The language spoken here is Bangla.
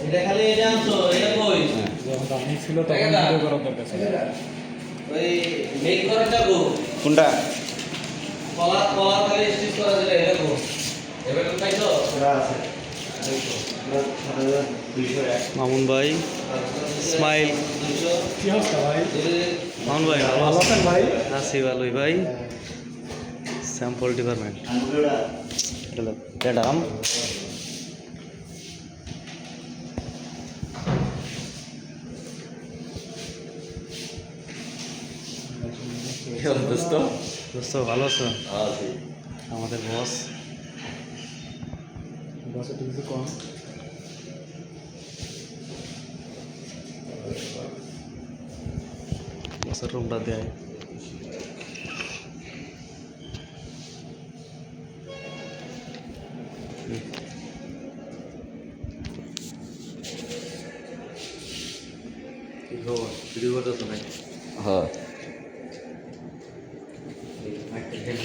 এটা খালি এটা আনছো এটা কই যখন দামি ছিল তখন ভিডিও করার দরকার ছিল। ওই মেক করাটা গো কোনটা? কলার খালি স্টিচ করা যেটা এটা গো এবার তো পাইছো ওটা আছে। মামুন ভাই স্মাইল। কি অবস্থা ভাই? মামুন ভাই ভালো ভালো আছেন ভাই? আছি ভালোই ভাই। স্যাম্পল ডিপার্টমেন্ট ম্যাডাম দোস্ত ভালো আছো? আমাদের বস বসে কিছু কম। বসের রুমটা দেয়। কি খবর? ভিডিও করতেছো নাকি? হ্যাঁ